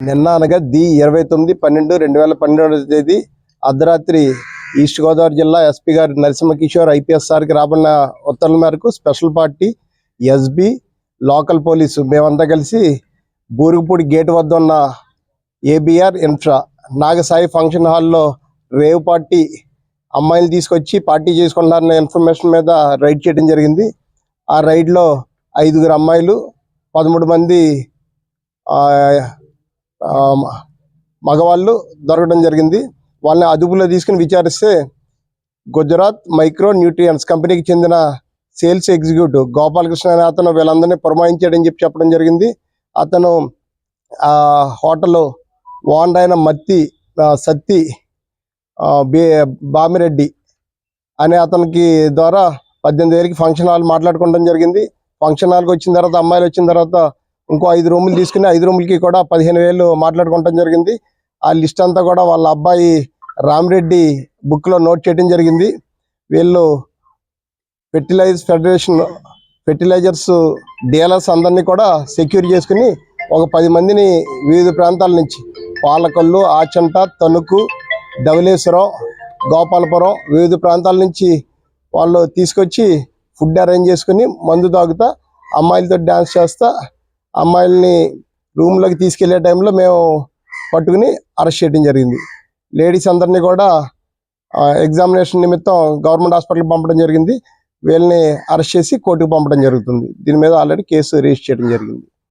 నిన్న అనగా 29/12/2012 తేదీ అర్ధరాత్రి ఈస్ట్ గోదావరి జిల్లా ఎస్పీ గారు నరసింహ కిషోర్ ఐపీఎస్ సార్కి రాబడిన ఉత్తర్వుల మేరకు special party SB local police మేమంతా కలిసి బూరుగుపూడి గేట్ వద్ద ఉన్న ఏబిఆర్ ఇన్ఫ్రా నాగసాయి ఫంక్షన్ హాల్లో రేవ్ పార్టీ అమ్మాయిలు తీసుకొచ్చి పార్టీ చేసుకుంటున్నారన్న ఇన్ఫర్మేషన్ మీద రైడ్ చేయడం జరిగింది. ఆ రైడ్లో 5 అమ్మాయిలు 13 మంది మగవాళ్ళు దొరకడం జరిగింది. వాళ్ళని అదుపులో తీసుకుని విచారిస్తే గుజరాత్ మైక్రో న్యూట్రియన్స్ కంపెనీకి చెందిన సేల్స్ ఎగ్జిక్యూటివ్ గోపాలకృష్ణ అనే అతను వీళ్ళందరినీ పురమాయించాడని చెప్పడం జరిగింది. అతను హోటల్ ఓనర్ అయిన సత్తి బామిరెడ్డి అనే అతనికి ద్వారా 18,000కి ఫంక్షన్ హాల్ మాట్లాడుకోవడం జరిగింది. ఫంక్షన్ హాల్కి వచ్చిన తర్వాత అమ్మాయిలు వచ్చిన తర్వాత ఇంకో 5 రూములు తీసుకుని 5 రూములకి కూడా 15,000 మాట్లాడుకోవడం జరిగింది. ఆ లిస్ట్ అంతా కూడా వాళ్ళ అబ్బాయి రామిరెడ్డి బుక్లో నోట్ చేయడం జరిగింది. వీళ్ళు ఫెర్టిలైజర్స్ డీలర్స్ అందరినీ కూడా సెక్యూర్ చేసుకుని ఒక 10 మందిని వివిధ ప్రాంతాల నుంచి పాలకొల్లు, ఆచంట, తణుకు, ధవళేశ్వరం, గోపాలపురం వివిధ ప్రాంతాల నుంచి వాళ్ళు తీసుకొచ్చి ఫుడ్ అరేంజ్ చేసుకుని మందు తాగుతా అమ్మాయిలతో డ్యాన్స్ చేస్తా అమ్మాయిల్ని రూమ్లోకి తీసుకెళ్లే టైంలో మేము పట్టుకుని అరెస్ట్ చేయడం జరిగింది. లేడీస్ అందరినీ కూడా ఎగ్జామినేషన్ నిమిత్తం గవర్నమెంట్ హాస్పిటల్కి పంపడం జరిగింది. వీళ్ళని అరెస్ట్ చేసి కోర్టుకు పంపడం జరుగుతుంది. దీని మీద ఆల్రెడీ కేసు రిజిస్టర్ చేయడం జరిగింది.